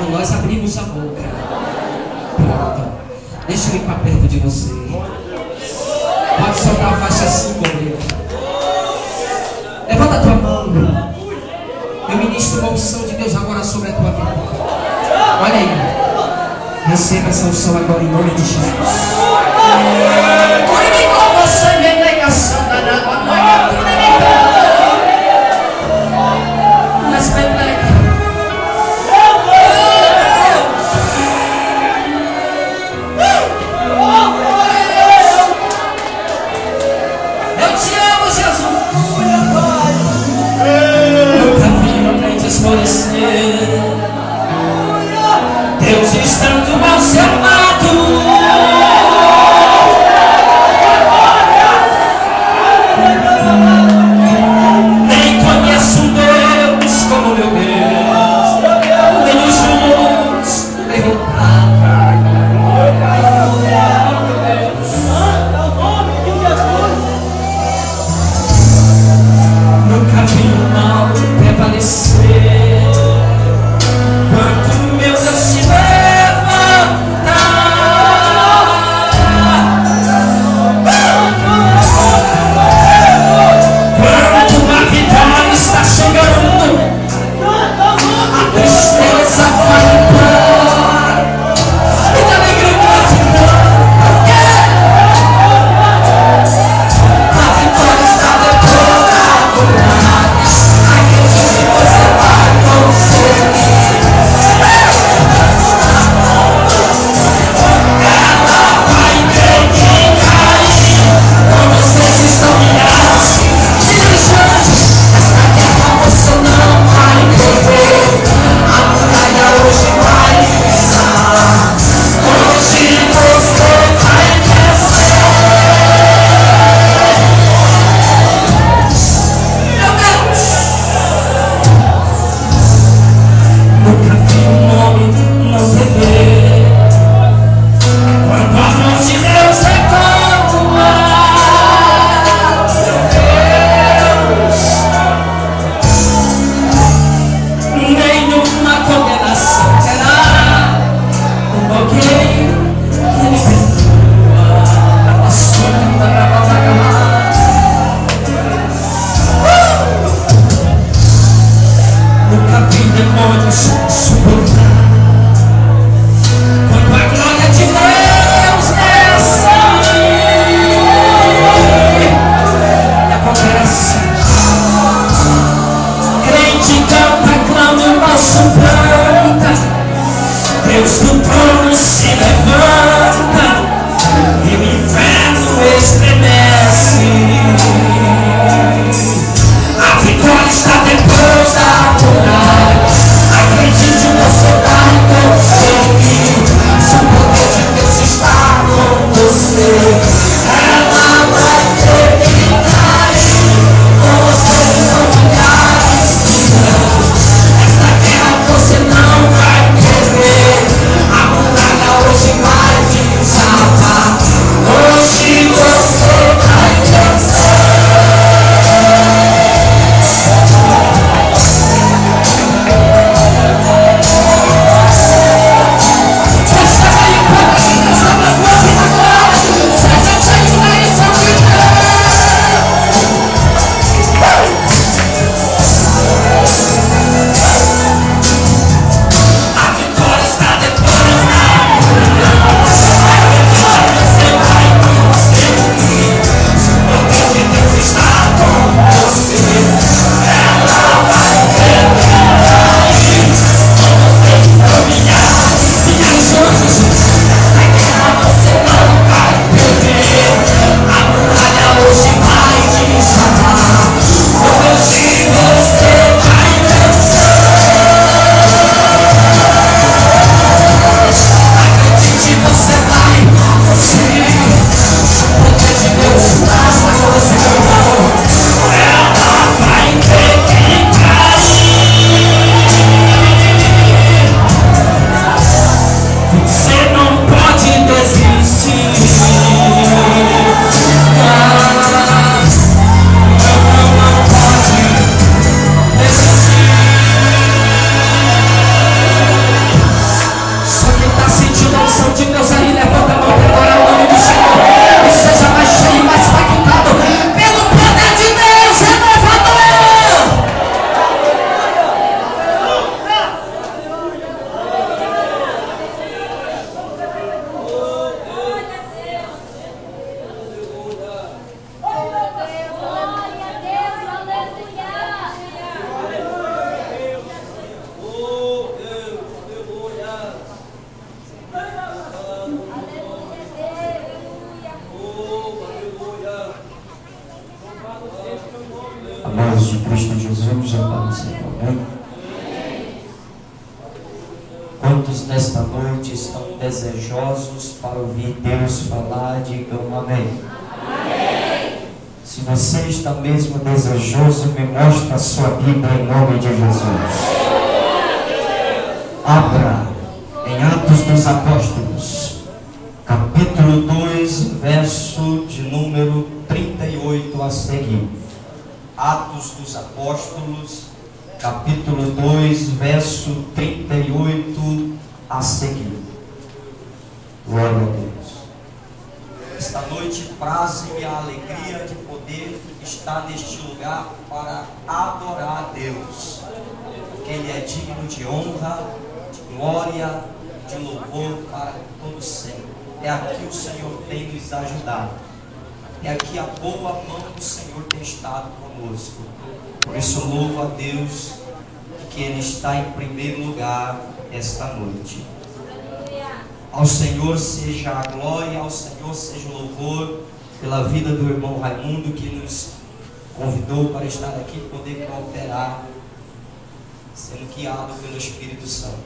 quando nós abrimos a boca. Pronto. Deixa eu ir para perto de você. Pode soltar a faixa assim comigo. Levanta a tua mão. Eu ministro uma unção de Deus agora sobre a tua vida. Olha aí. Receba essa unção agora em nome de Jesus. Cuide com você, minha negação da manhã. Mas pelega. Eu te amo, Jesus. Nunca vi um crente esmorecer. Deus estando ao seu lado. Nem conheço Deus como meu Deus. Nem os juntos derrotados. Nunca vi o mal prevalecer. Quanto meu Deus se levanta, quando a vitória está chegando, a tristeza vai embora. E da alegria a vitória está depois da vontade. Acredite que você vai conseguir. Deus do trono se levanta e o inferno estremece. A vitória está depois da muralha. Acredite, você vamos orar no Senhor, amém? Quantos nesta noite estão desejosos para ouvir Deus falar, digam amém. Amém. Se você está mesmo desejoso, me mostra a sua Bíblia em nome de Jesus. Abra em Atos dos Apóstolos, capítulo 2, verso de número 38 a seguir. Atos dos Apóstolos, capítulo 2, verso 38 a seguir. Glória a Deus. Esta noite praze-me a alegria de poder estar neste lugar para adorar a Deus, porque Ele é digno de honra, de glória, de louvor para todo sempre. É aqui o Senhor tem nos ajudado. É aqui a boa mão do Senhor tem estado conosco. Por isso louvo a Deus que Ele está em primeiro lugar esta noite. Ao Senhor seja a glória, ao Senhor seja o louvor pela vida do irmão Raimundo, que nos convidou para estar aqui e poder cooperar, sendo guiado pelo Espírito Santo.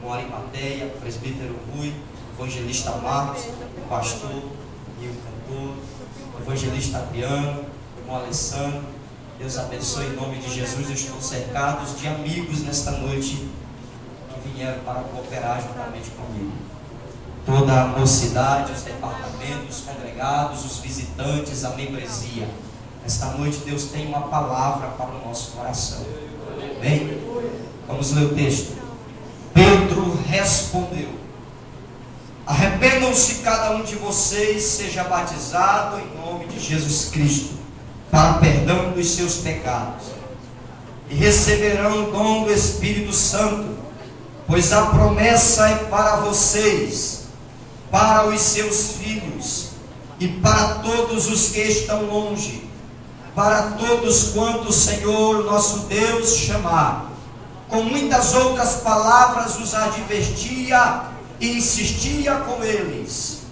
Com Arimateia, presbítero Rui, evangelista Marcos, o pastor e o cantor, o evangelista Adriano, o irmão Alessandro. Deus abençoe em nome de Jesus. Eu estou cercado de amigos nesta noite que vieram para cooperar juntamente comigo. Toda a mocidade, os departamentos, os congregados, os visitantes, a membresia. Esta noite Deus tem uma palavra para o nosso coração. Bem, vamos ler o texto. Pedro respondeu: arrependam-se cada um de vocês, seja batizado em nome de Jesus Cristo, para perdão dos seus pecados, e receberão o dom do Espírito Santo, pois a promessa é para vocês, para os seus filhos, e para todos os que estão longe, para todos quanto o Senhor nosso Deus chamar. Com muitas outras palavras os advertia e insistia com eles: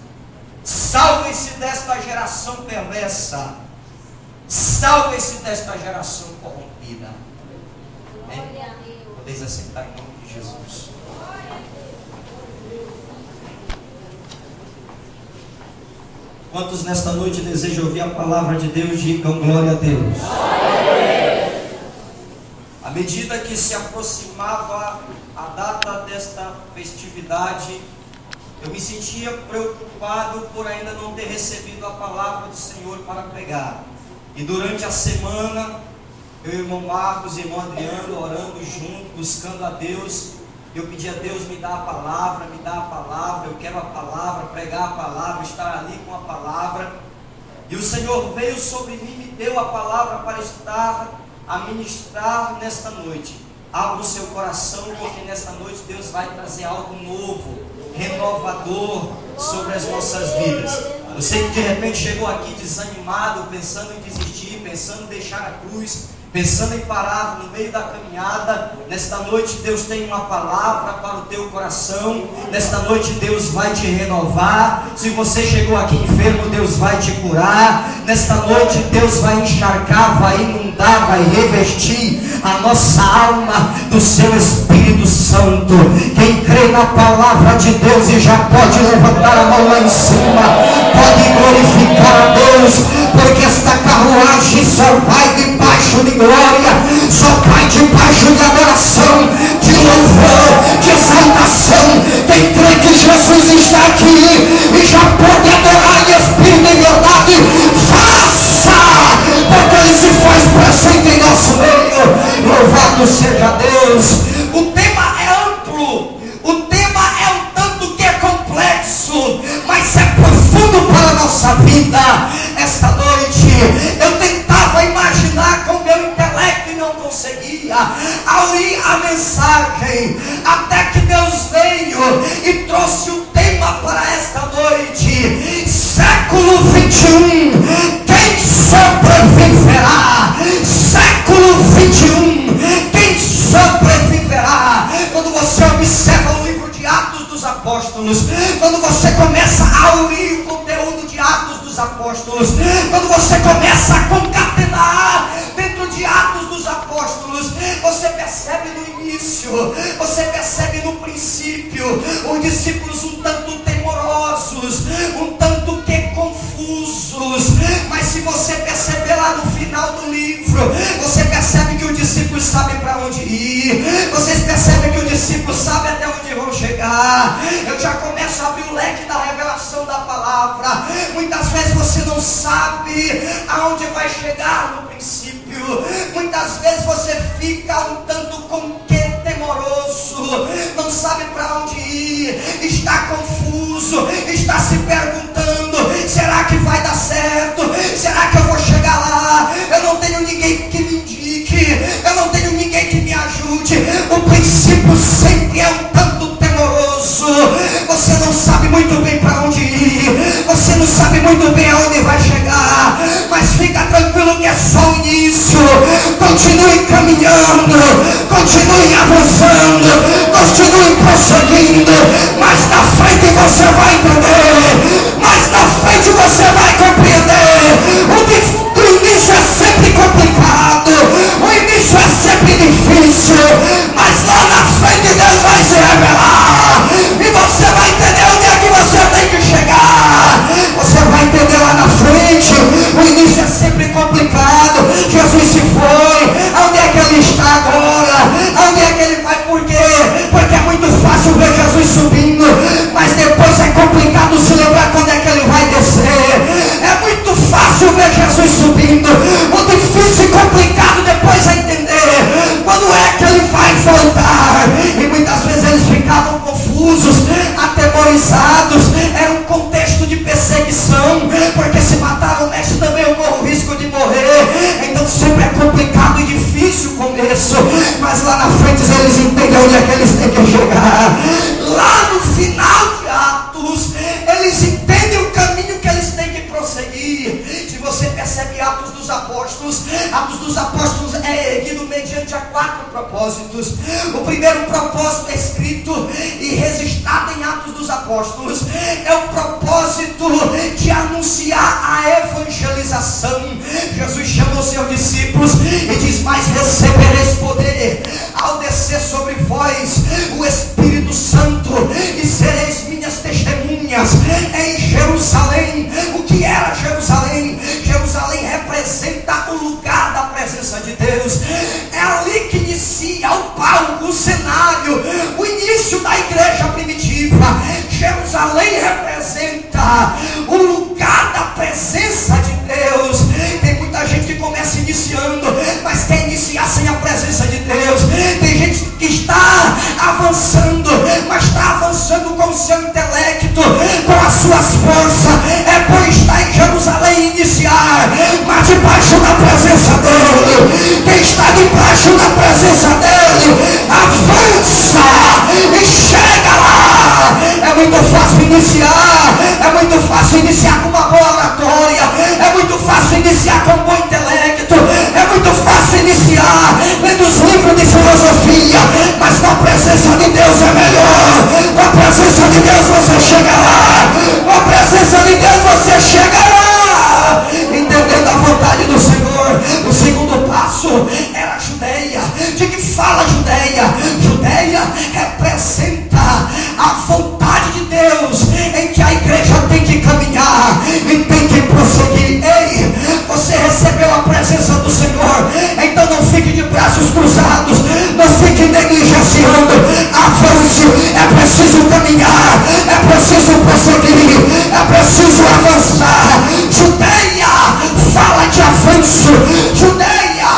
salvem-se desta geração perversa, salvem-se desta geração corrompida. Podeis assentar em nome de Jesus. Quantos nesta noite desejam ouvir a palavra de Deus, digam glória a Deus. À medida que se aproximava a data desta festividade, eu me sentia preocupado por ainda não ter recebido a palavra do Senhor para pregar. E durante a semana, eu e o irmão Marcos e o irmão Adriano orando junto, buscando a Deus, eu pedi a Deus: me dá a palavra, eu quero a palavra, pregar a palavra, estar ali com a palavra. E o Senhor veio sobre mim, me deu a palavra para estar a ministrar nesta noite. Abra o seu coração, porque nesta noite Deus vai trazer algo novo, renovador sobre as nossas vidas. Eu sei que de repente chegou aqui desanimado, pensando em desistir, pensando em deixar a cruz, pensando em parar no meio da caminhada. Nesta noite Deus tem uma palavra para o teu coração. Nesta noite Deus vai te renovar. Se você chegou aqui enfermo, Deus vai te curar. Nesta noite Deus vai encharcar, vai inundar, vai revestir a nossa alma do seu Espírito Santo. Quem crê na palavra de Deus e já pode levantar a mão lá em cima, pode glorificar a Deus, porque esta carruagem só vai debaixo de glória, só vai debaixo de adoração, de louvor, de exaltação. Quem crê que Jesus está aqui e já pode adorar em espírito e verdade, faça, porque Ele se faz presente em nosso meio. Louvado seja Deus. O tema é amplo, o tema é um tanto que é complexo, mas é profundo para a nossa vida. Esta noite eu tentava imaginar com meu intelecto e não conseguia abrir a mensagem, até que Deus veio e trouxe o tema para esta noite. Século 21, quem sobreviverá? Século 21, quem sobreviverá? Quando você observa o livro de Atos dos Apóstolos, quando você começa a ouvir o conteúdo de Atos dos Apóstolos, quando você começa a concatenar dentro de Atos dos Apóstolos, apóstolos, você percebe no início, você percebe no princípio, os discípulos um tanto temorosos, um tanto que confusos, mas se você perceber lá no final do livro, você percebe que os discípulos sabem para onde ir, vocês percebem que os discípulos sabem até onde vão chegar. Eu já começo a abrir o leque da revelação da palavra. Muitas vezes você não sabe aonde vai chegar no princípio, muitas vezes você fica um tanto com que temoroso, não sabe para onde ir, está confuso, está se perguntando: será que vai dar certo? Será que eu vou chegar lá? Eu não tenho ninguém que me indique, eu não tenho ninguém que me ajude. O princípio sempre é um tanto temoroso. Você não sabe muito bem para onde ir, você não sabe muito bem aonde vai chegar, mas fica tranquilo que é só o início. Continue caminhando, continue avançando, continue prosseguindo. Mais na frente você vai entender, mais na frente você vai compreender. O início é sempre complicado, o início é sempre difícil, mas lá na frente Deus vai se revelar e você vai entender onde é que você tem que chegar. Você vai entender lá na frente. O início é sempre complicado. Jesus se foi, onde é que ele está agora? Onde é que ele vai? Por quê? Porque é muito fácil ver Jesus subindo, mas depois é complicado se lembrar quando é que ele vai descer. É muito fácil ver Jesus subindo, o difícil e complicado depois é entender quando é que ele vai voltar. E muitas vezes eles ficavam confusos, atemorizados. Era um contexto de perseguição, porque se mataram o mestre também eu corro o risco de morrer. Então sempre é complicado e difícil o começo, mas lá na frente eles entendem onde é que eles têm que chegar. Lá no final de Atos, eles entendem o caminho que eles têm que prosseguir. Se você percebe Atos dos Apóstolos é erguido mediante a 4 propósitos. O primeiro propósito escrito e registrado em Atos dos Apóstolos é o propósito de anunciar a evangelização. Jesus chama os seus discípulos e diz: mas recebereis poder ao descer sobre vós o Espírito Santo, e sereis minhas testemunhas em Jerusalém. O que era Jerusalém? Jerusalém representa o lugar da presença de Deus. É ali que inicia o palco, o cenário, o início da igreja primitiva. Jerusalém representa o lugar da presença de Deus. Tem muita gente que começa iniciando, mas quer iniciar sem a presença de Deus. Tem gente que está avançando, mas está avançando com o seu intelecto, com as suas forças. É bom estar em Jerusalém e iniciar, mas debaixo da presença dele. Quem está debaixo da presença dele avança e chega lá. É muito fácil iniciar, é muito fácil iniciar com uma boa oratória, é muito fácil iniciar com um bom intelecto, é muito fácil iniciar lendo os livros de filosofia, mas com a presença de Deus é melhor. Com a presença de Deus você chega lá, com a presença de Deus você chega lá, entendendo a vontade do Senhor. O segundo passo era a Judeia. De que fala Judeia? Judeia representa a vontade de Deus, em que a igreja tem que caminhar e tem que prosseguir. Ei, você recebeu a presença do Senhor, então não fique de braços cruzados, não fique negligenciando. Avance, é preciso caminhar, é preciso prosseguir, é preciso avançar. Judeia fala de avanço, Judeia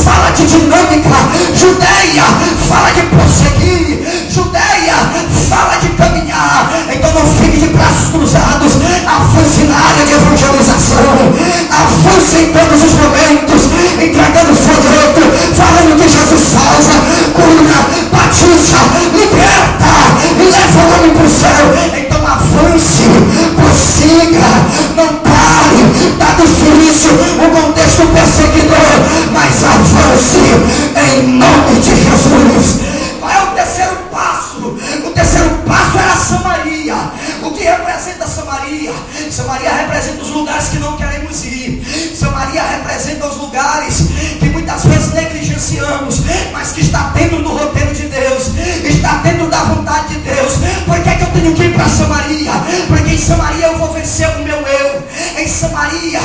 fala de dinâmica, Judeia fala de prosseguir, Judeia fala de caminhar. Então não fique de braços cruzados, avance na área de evangelização, avance em todos os momentos, entregando folheto, falando que Jesus salva, cura, batiza, liberta e leva o homem para o céu. Então avance, prossiga, não pare. Está difícil o contexto perseguidor, mas avance em nome de Jesus. Qual é o terceiro passo? O terceiro passo era Samaria. O que representa Samaria? Samaria representa os lugares que não queremos ir. Samaria representa os lugares que muitas vezes negligenciamos. do que ir para Samaria, porque em Samaria eu vou vencer o meu eu. Em Samaria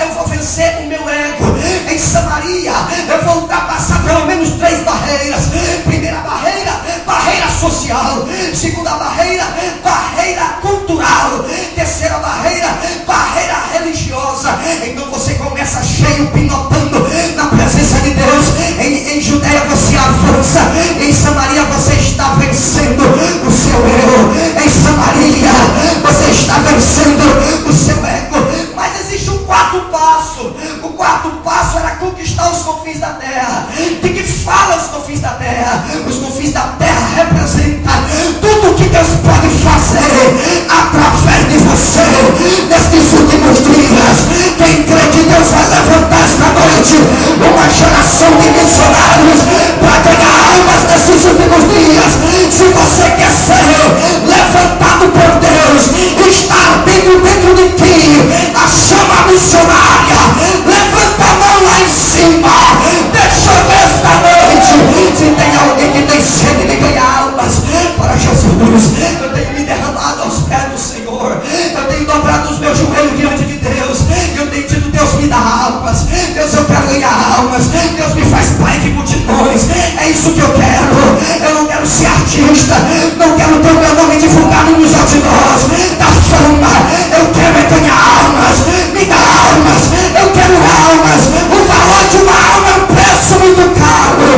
eu vou vencer o meu ego. Em Samaria eu vou ultrapassar pelo menos 3 barreiras. Primeira barreira, barreira social. Segunda barreira, barreira cultural. Terceira barreira, barreira religiosa. Então você começa cheio, pinotando na presença de Deus. Em Judeia você avança. Em Samaria você está vencendo o seu eu. Em Samaria você está vencendo o seu ego. Mas existe um quarto passo. O quarto passo era conquistar os confins da terra. De que fala os confins da terra? Os confins da terra representam tudo o que Deus pode fazer através de você nestes últimos dias. Quem crê que Deus vai levantar esta noite uma geração de missionários para ganhar almas nesses últimos dias? Se você quer ser levantado por Deus, está ardendo dentro de ti a chama missionária, levanta a mão lá em cima. Deixa eu ver esta noite se tem alguém que tem sede de ganhar almas para Jesus. Eu tenho me derramado aos pés do Senhor, eu tenho dobrado os meus joelhos diante de Deus, e eu tenho dito: Deus, me dá almas. Deus, eu quero ganhar almas. Deus, me faz pai de multidões. É isso que eu quero. Eu não quero ser artista, não quero ter o meu nome divulgado nos outdoors da fama. Eu quero é ganhar almas. Me dá almas. Eu quero almas. O valor de uma alma é um preço muito caro.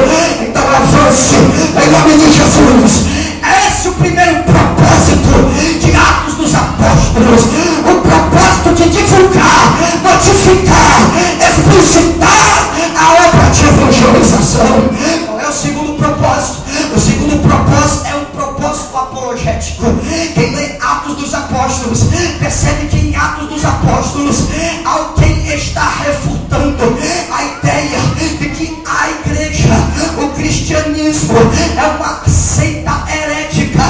Então avance em nome de Jesus. É esse o primeiro propósito de Atos dos Apóstolos. O propósito de divulgar, notificar, explicitar a obra de evangelização. Qual é o segundo propósito? O segundo propósito é um propósito apologético. Quem lê Atos dos Apóstolos percebe que em Atos dos Apóstolos alguém está refutando a ideia de que a igreja, o cristianismo, é uma seita herética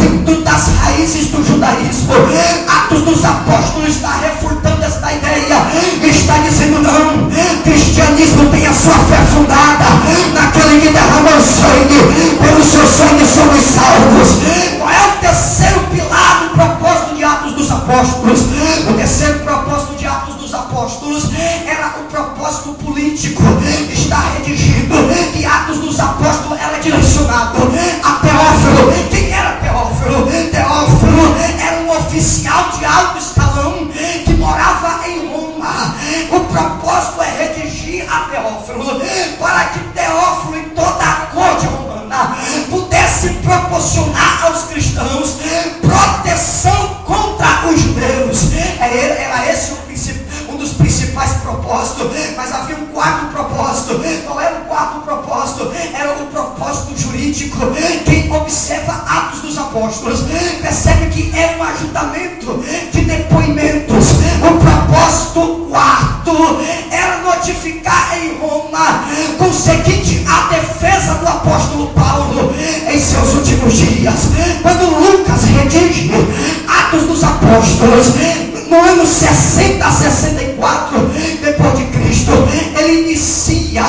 vindo das raízes do judaísmo. Atos dos Apóstolos está refutando esta ideia, está dizendo: não, cristianismo tem a sua fé fundada naquele que derramou sangue, pelo seu sangue somos salvos. Qual é o terceiro pilar do propósito de Atos dos Apóstolos? O terceiro propósito de Atos dos Apóstolos era o propósito político. Está redigido que Atos dos Apóstolos era direcionado a Teófilo. Quem era Teófilo? Teófilo era um oficial de alto escalão que morava em Roma. O propósito é redigir a Teófilo para que Teófilo e toda a corte romana pudesse proporcionar aos cristãos proteção contra os judeus. Era esse um dos principais propósitos. Mas havia um quarto propósito. Qual era o quarto propósito? Era o propósito jurídico. Quem observa Atos dos Apóstolos percebe que é um ajuntamento de depoimentos. O propósito quarto era notificar em Roma, conseguinte a defesa do apóstolo Paulo em seus últimos dias. Quando Lucas redige Atos dos Apóstolos no ano 60 a 64 depois de Cristo, ele inicia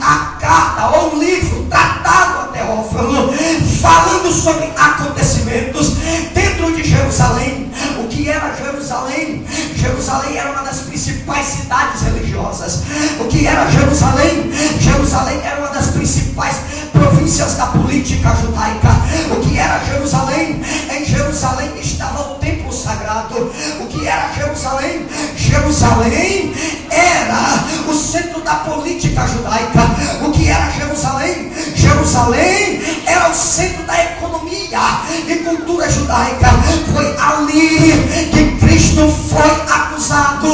a carta ou um livro tratado a Teófilo, falando sobre acontecimentos dentro de Jerusalém. O que era Jerusalém? Jerusalém era uma das principais cidades religiosas. O que era Jerusalém? Jerusalém era uma das principais províncias da política judaica. O que era Jerusalém? Em Jerusalém estava o templo sagrado. O que era Jerusalém? Jerusalém era o centro da política judaica. O que era Jerusalém? Jerusalém era o centro da economia e cultura judaica. Foi ali que Cristo foi acusado.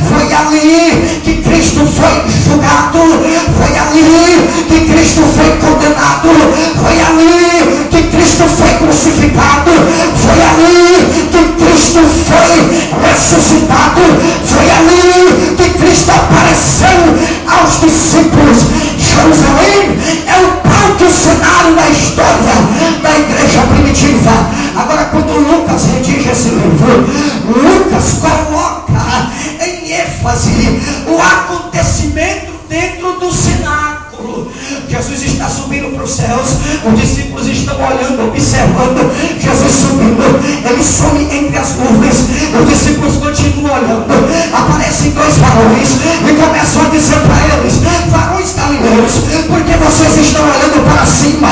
Foi ali que Cristo foi julgado. Foi ali que Cristo foi condenado. Foi ali que Cristo foi crucificado. Foi ali que Cristo foi ressuscitado. Foi ali que Cristo apareceu aos discípulos. Jerusalém é o palco e o cenário da história da igreja primitiva. Agora, quando Lucas redige esse livro, Lucas coloca em ênfase o acontecimento dentro do cenáculo. Jesus está subindo para os céus, os discípulos estão olhando, observando Jesus ele some entre as nuvens. Os discípulos continuam olhando. Aparecem dois varões e começam a dizer para eles: varões galileus, porque vocês estão olhando para cima?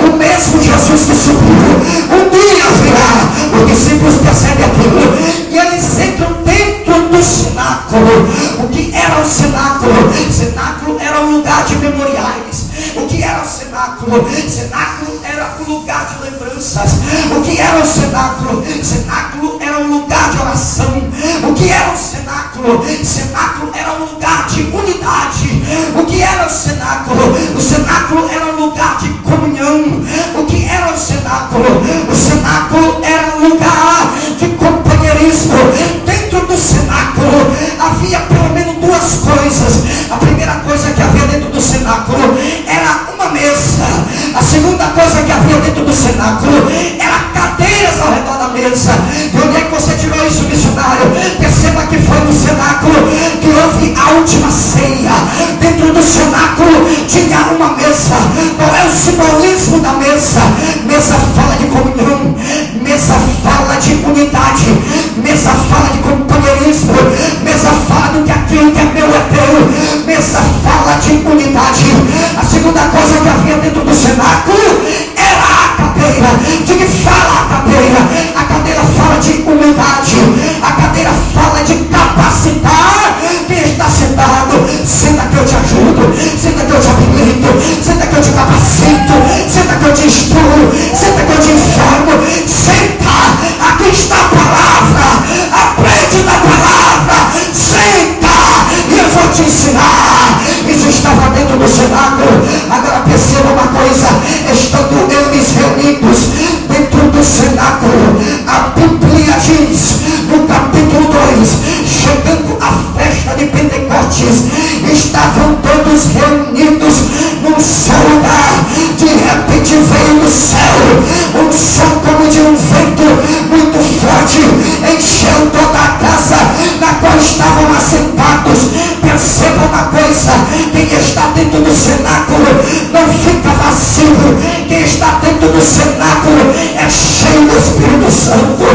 O mesmo Jesus que subiu, um dia virá. Os discípulos percebem aquilo e eles entram dentro do cenáculo. O que era o cenáculo? Cenáculo era um lugar de memoriais. O que era o cenáculo? Cenáculo era um lugar de lembranças. O que era o cenáculo? Cenáculo era um lugar de oração. O que era o cenáculo? Cenáculo era um lugar de unidade. O que era o cenáculo? O cenáculo era um lugar de comunhão. O que era o cenáculo? O cenáculo era um lugar de companheirismo. Dentro do cenáculo havia pelo menos duas coisas. A primeira coisa que havia dentro do cenáculo era uma mesa. A segunda coisa que havia dentro do cenáculo era cadeiras ao redor da mesa. E onde é que você tirou isso, missionário? Perceba que foi no cenáculo que houve a última ceia. Dentro do cenáculo tinha uma mesa. Qual é o simbolismo da mesa? Mesa fala de comunhão. Mesa fala de unidade. Mesa fala de companheirismo. Mesa fala do que aquilo que é meu é teu. Mesa fala de unidade. A segunda coisa que havia dentro do cenáculo era a cadeira. De que fala a cadeira? A cadeira fala de humildade. A cadeira fala de capacitar quem está sentado. Senta que eu te ajudo. Senta que eu te habilito. Senta que eu te capacito. Senta que eu te instruo. Senta que eu te informo. Senta. Aqui está a palavra. Aprende da palavra. Senta e eu vou te ensinar. Isso estava dentro do cenáculo. Agora perceba uma coisa: estando eles reunidos dentro do cenáculo, a Bíblia diz no capítulo 2, chegando a festa de Pentecostes, estavam todos reunidos num só lugar. De repente veio do céu um som como de um vento muito forte, encheu toda a casa na qual estavam assentados. Perceba uma coisa: quem está dentro do cenáculo não fica vazio. Quem está dentro do cenáculo é cheio do Espírito Santo.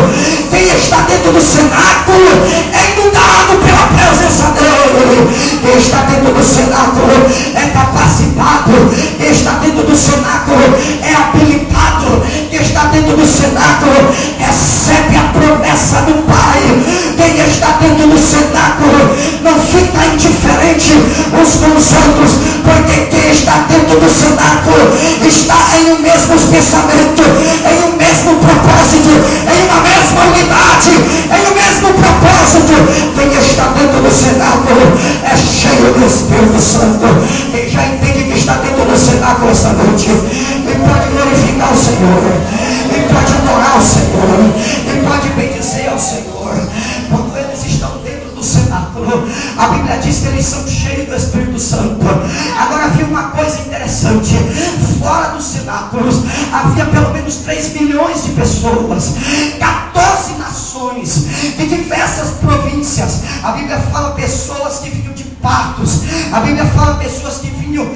Quem está dentro do cenáculo é inundado pela presença dele. Quem está dentro do cenáculo é capacitado. Quem está dentro do cenáculo é habilitado. Quem está dentro do cenáculo recebe a promessa do Pai. Quem está dentro do cenáculo não fica indiferente uns com os outros, porque quem está dentro do cenáculo está em um mesmo pensamento, em um mesmo propósito, em uma mesma unidade, em um mesmo propósito. Quem está dentro do cenáculo é cheio do Espírito Santo. Quem já entende que está dentro do cenáculo esta noite e pode glorificar o Senhor, e pode adorar o Senhor, e pode bendizer ao Senhor. Quando eles estão dentro do cenáculo, a Bíblia diz que eles são cheios do Espírito Santo. Agora havia uma coisa interessante: fora dos cenáculos havia pelo menos 3 milhões de pessoas, 14 nações de diversas províncias. A Bíblia fala pessoas que vinham de Partos. A Bíblia fala pessoas que vinham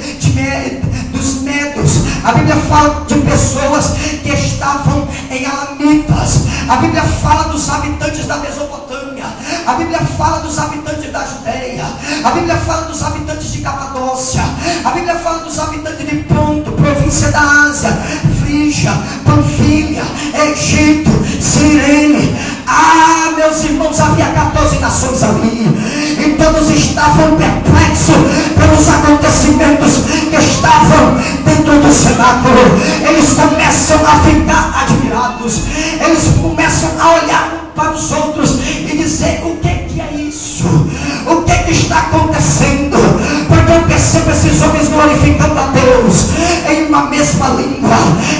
dos Medos. A Bíblia fala de pessoas que estavam em Alamitas. A Bíblia fala dos habitantes da Mesopotâmia. A Bíblia fala dos habitantes da Judéia. A Bíblia fala dos habitantes de Capadócia. A Bíblia fala dos habitantes de Ponto, província da Ásia, Frígia, Panfilha, Egito, Cirene. Ah, meus irmãos, havia 14 nações ali, e todos estavam perplexos pelos acontecimentos que estavam dentro do cenáculo. Eles começam a ficar admirados. Eles começam a olhar um para os outros e dizer: o que é isso? O que está acontecendo? Porque eu percebo esses homens glorificando a Deus em uma mesma língua,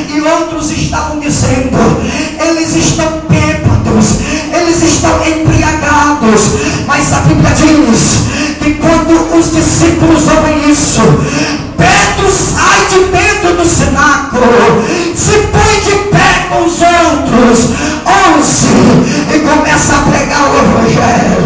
e outros estavam dizendo: eles estão bêbados, eles estão embriagados. Mas a Bíblia diz que quando os discípulos ouvem isso, Pedro sai de dentro do cenáculo, se põe de pé com os outros 11 e começa a pregar o Evangelho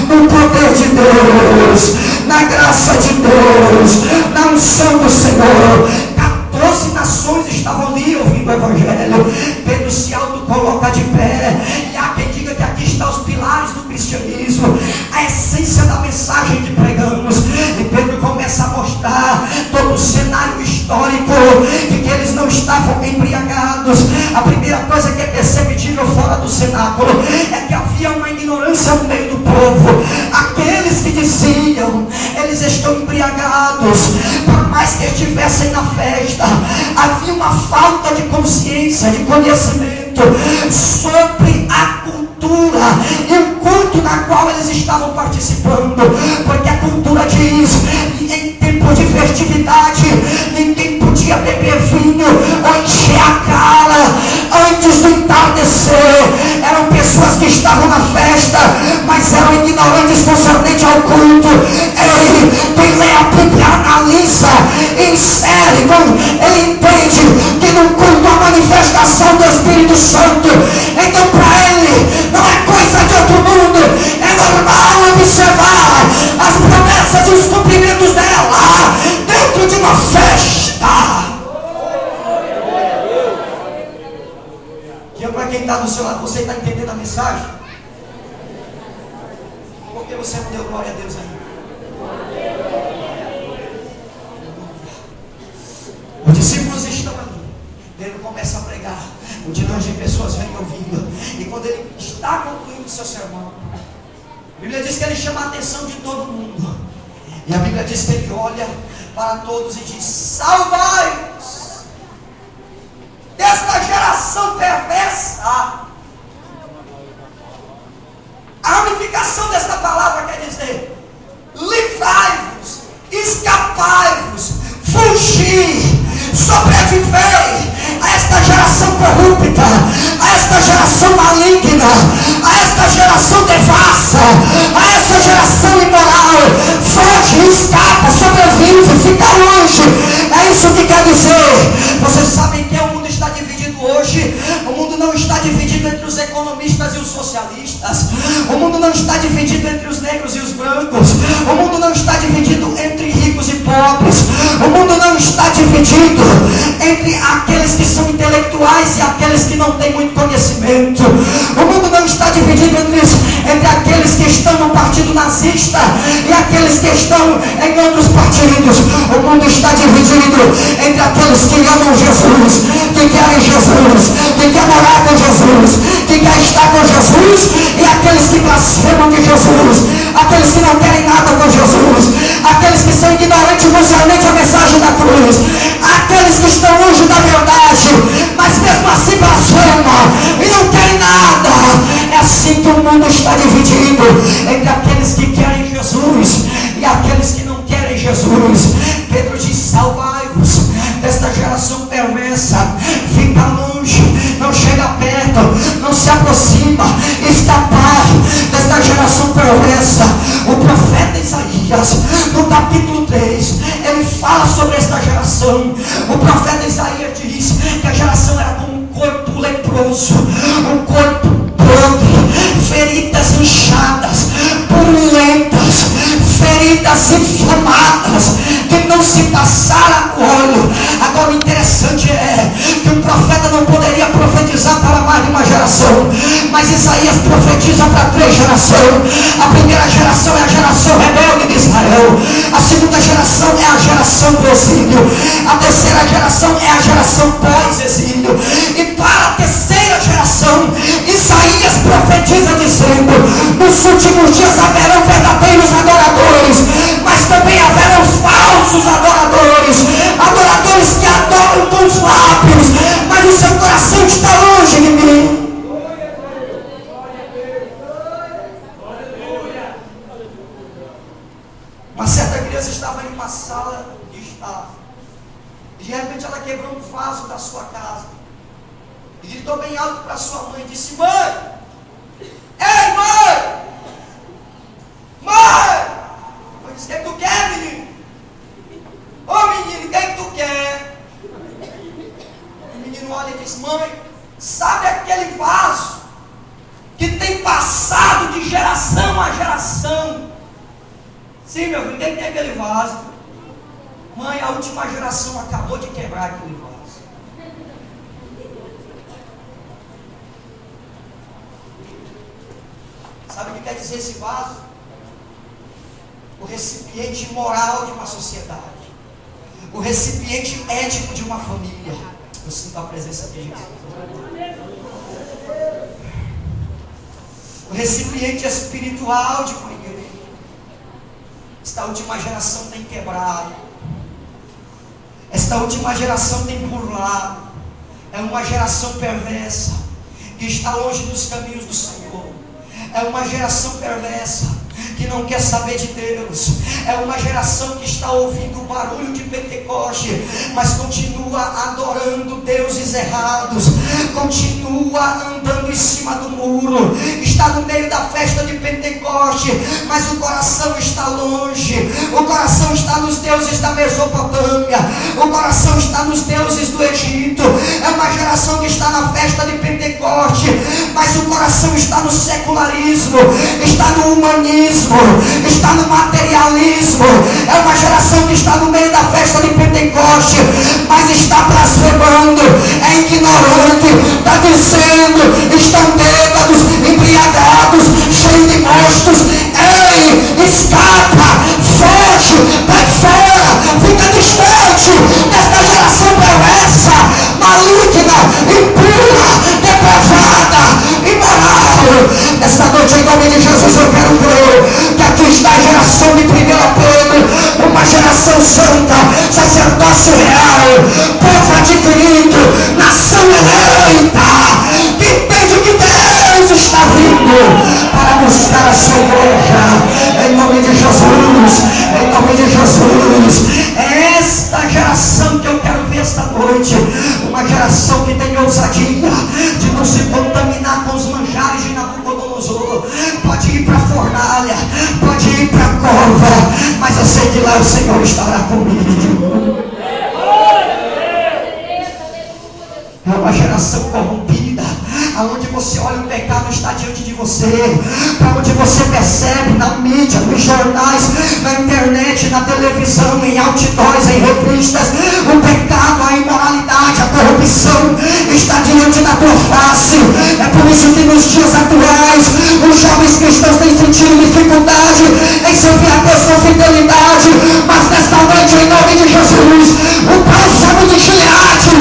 no poder de Deus, na graça de Deus, na unção do Senhor. 14 nações estavam ali ouvindo o Evangelho. Pedro se autocoloca de pé, e há quem diga que aqui estão os pilares do cristianismo, a essência da mensagem que pregamos. E Pedro começa a mostrar todo o cenário histórico de que eles não estavam embriagados. A primeira coisa que é perceptível fora do cenáculo é que havia uma ignorância no meio do povo. Aqueles que diziam, eles estão embriagados, por mais que estivessem na festa, havia uma falta de consciência, de conhecimento sobre a cultura e o culto na qual eles estavam participando, porque a cultura diz que em tempo de festividade ninguém podia beber vinho ou encher a cara antes do entardecer. Eram pessoas que estavam na festa, mas eram ignorantes concernente ao culto. Ei, quem lê a Bíblia, analisa, insere, ele entende que no culto há manifestação do Espírito Santo. Então para ele não é coisa de outro mundo, é normal observar as promessas e os cumprimentos dela dentro de uma festa. Diga para quem está do seu lado, você está entendendo a mensagem? Por que você não deu glória a Deus ainda? Os discípulos estão ali, Pedro começa a pregar, multidões de pessoas vêm ouvindo, e quando ele está concluindo o seu sermão, a Bíblia diz que ele chama a atenção de todo mundo, e a Bíblia diz que ele olha para todos e diz: salvai-vos desta geração perversa. A ramificação desta palavra quer dizer: livrai-vos, escapai-vos, fugir, sobrevivei a esta geração corrupta, a esta geração maligna, a esta geração devassa, a esta geração imoral. Foge, escapa, sobrevive, fica longe. É isso que quer dizer. Vocês sabem que o mundo está dividido hoje. O mundo não está dividido entre os economistas e os socialistas. O mundo não está dividido entre os negros e os brancos. O mundo não está dividido entre ricos e pobres. O mundo não está dividido entre aqueles que são intelectuais e aqueles que não têm muito conhecimento. O mundo não está dividido entre aqueles que estão no partido nazista e aqueles que estão em outros partidos. O mundo está dividido entre aqueles que amam Jesus, que querem Jesus, que quer morar com Jesus, que quer estar com Jesus, e aqueles que blasfemam de Jesus, aqueles que não querem nada com Jesus, aqueles que são ignorantes concernente à mensagem da cruz, aqueles que estão longe da verdade, mas mesmo assim blasfemam e não querem nada. É assim que o mundo está dividido, entre aqueles que querem Jesus e aqueles que não querem Jesus. Pedro diz: salvai-vos desta geração perversa, fica longe, não chega perto, não se aproxima, escapar desta geração perversa. O profeta Isaías, no capítulo 3, ele fala sobre esta geração. O profeta Isaías diz que a geração era como um corpo leproso, um corpo podre, feridas inchadas, purulentas, feridas inflamadas, que não se passara óleo. Agora o interessante é que o profeta não poderia profetizar para mais de uma geração, mas Isaías profetiza para 3 gerações. A primeira geração é a geração rebelde de Israel, a segunda geração é a geração do exílio, a terceira geração é a geração pós-exílio, e para a terceira geração Isaías profetiza dizendo: nos últimos dias haverão verdadeiros adoradores, mas também haverão falsos adoradores, adoradores que adoram com os lábios, mas o seu coração está longe de mim. Uma certa criança estava em uma sala de estar, e de repente ela quebrou um vaso da sua casa e gritou bem alto para sua mãe e disse: mãe, ei mãe, mãe. Eu disse: o que tu quer, menino? Ô menino, o que tu quer? O menino olha e diz: mãe, sabe aquele vaso que tem passado de geração a geração? Sim, meu filho, quem tem aquele vaso? Mãe, a última geração acabou de quebrar aquele vaso. Sabe o que quer dizer esse vaso? O recipiente moral de uma sociedade, o recipiente ético de uma família. Eu sinto a presença de Jesus. O recipiente espiritual de uma igreja. Esta última geração tem quebrado. Esta última geração tem burlado. É uma geração perversa, que está longe dos caminhos do Senhor. É uma geração perversa, que não quer saber de Deus. É uma geração que está ouvindo o barulho de Pentecoste, mas continua adorando deuses errados, continua andando em cima do muro, está no meio da festa de Pentecoste, mas o coração está longe. O coração está nos deuses da Mesopotâmia, o coração está nos deuses do Egito. É uma geração que está na festa de Pentecoste, mas o coração está no secularismo, está no humanismo, está no materialismo. É uma geração que está no meio da festa de Pentecoste, mas está blasfemando, é ignorante, está dizendo, estão bêbados, embriagados, cheios de mostos. Ei, escapa, foge, vai fora, fica distante desta geração perversa, maligna, impura, depravada, imoral. Nesta noite, em nome de Jesus, eu quero crer que aqui está a geração de 1 Pedro, uma geração santa, sacerdócio real, povo adquirido, nação eleita, que entende que Deus está vindo para buscar a sua igreja. Em nome de Jesus, em nome de Jesus. É esta geração que eu quero ver esta noite, uma geração que tem ousadia de não se contaminar com os manjares de Nabucodonosor. Pode ir para a fornalha, pode ir para a cova, mas eu sei que lá o Senhor estará comigo. É uma geração corrompida, aonde você olha, o pecado está diante de você, para onde você percebe na mídia, nos jornais, na internet, na televisão, em outdoors, em revistas, o pecado, a imoralidade, a corrupção está diante da tua face. É por isso que nos dias atuais os jovens cristãos têm sentido dificuldade em servir a Deus com fidelidade, mas nesta noite, em nome de Jesus, o bálsamo de Gileade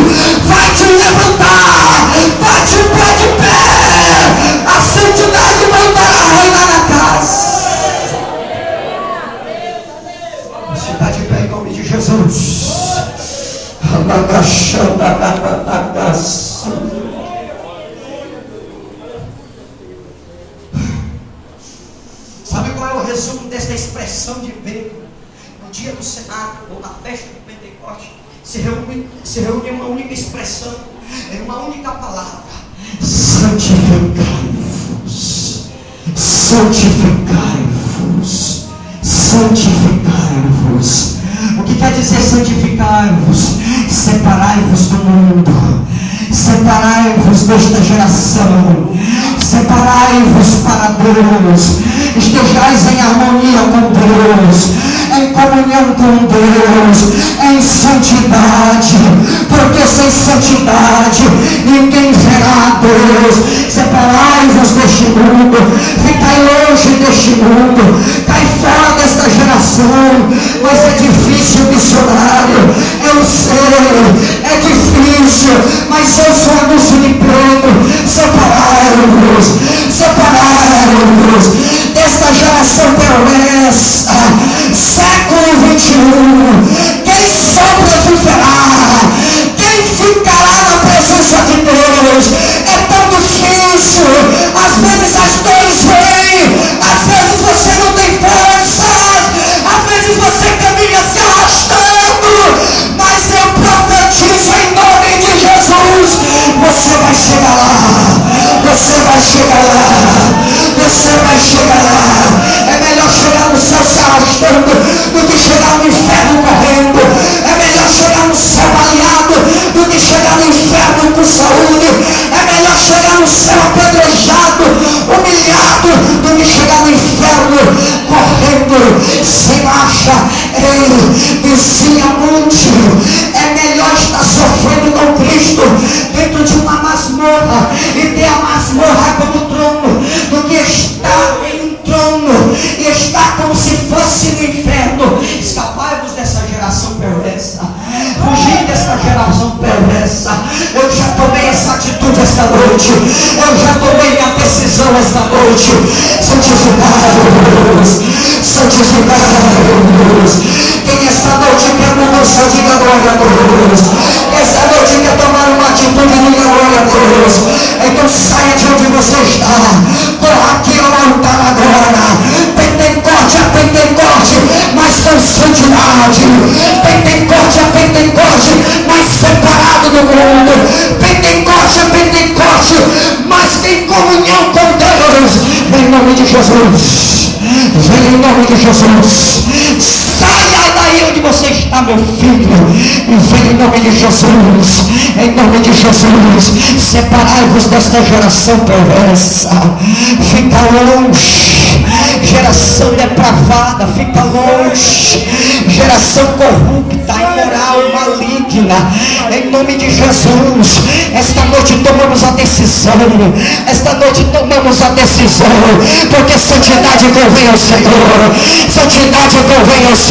vai te levantar, vai te pôr de pé, a santidade voltará a reinar na casa. Você está de pé em nome de Jesus. Sabe qual é o resumo desta expressão de Pedro? No dia do Senado, ou na festa de Pentecoste, se reúne uma única expressão, em uma única palavra: santificai-vos, santificai-vos, santificai-vos. O que quer dizer santificar-vos? Separai-vos do mundo, separai-vos desta geração, separai-vos para Deus, estejais em harmonia com Deus, em comunhão com Deus, em santidade, porque sem santidade ninguém verá a Deus. Separai-vos deste mundo, ficai longe deste mundo, cai fora desta geração. Mas é difícil, missionário, eu sei, é difícil, mas eu sou anúncio de Pedro. Separai-vos, separai-vos desta geração perversa, século 21. Quem sobreviverá? Quem ficará na presença de Deus? É tão difícil. Às vezes as dores vêm, às vezes você não tem forças, às vezes você caminha se arrastando, mas eu profetizo em nome de Jesus, você vai chegar lá, você vai chegar lá, você vai chegar lá. É melhor chegar no céu se arrastando do que chegar no inferno correndo. É melhor chegar no céu baleado do que chegar no inferno com saúde. É melhor chegar no céu apedrejado, humilhado, do que chegar no inferno correndo, sem marcha. Ei, vizinha monte, é melhor estar sofrendo com Cristo dentro de uma masmorra e ter a masmorra como trono, do que estar em esta noite. Eu já tomei minha decisão esta noite. Santificados, santificados. Quem esta noite quer mudança, diga glória a Deus. Esta noite quer tomar uma atitude, diga glória a Deus. Então saia de onde você está. Corra aqui ao altar agora. Pentecoste a Pentecoste, mas com santidade. Pentecoste a Pentecoste, mas separado do mundo. Pentecoste a Pentecoste, mas em comunhão com Deus. Em nome de Jesus. Vem em nome de Jesus. Saia daí onde você está, meu filho, e vem em nome de Jesus. Em nome de Jesus. Separai-vos desta geração perversa. Fica longe. Geração depravada, fica longe. Geração corrupta, imoral, maligna. Em nome de Jesus. Esta noite tomamos a decisão. Esta noite tomamos a decisão. Porque santidade convém ao Senhor. Santidade convém ao Senhor.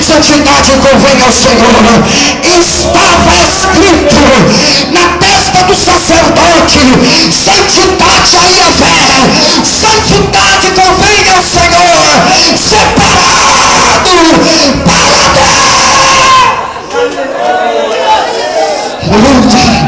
Santidade convém ao Senhor. Estava escrito na testa do sacerdote: santidade a Yahvé. Santidade convém ao Senhor. Separado para Deus. Aleluia.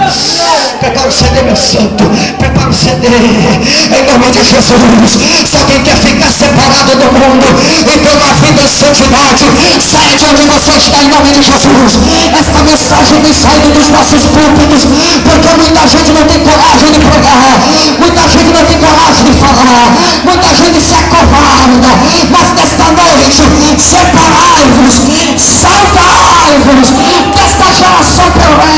Prepara o CD, meu santo. Prepara o CD. Em nome de Jesus. Se alguém quer ficar separado do mundo e ter uma vida em santidade, saia de onde você está, em nome de Jesus. Esta mensagem tem saído dos nossos púlpitos, porque muita gente não tem coragem de pregar. Muita gente não tem coragem de falar. Muita gente se acovarda. Mas nesta noite, separai-vos, salvai-vos desta geração perversa.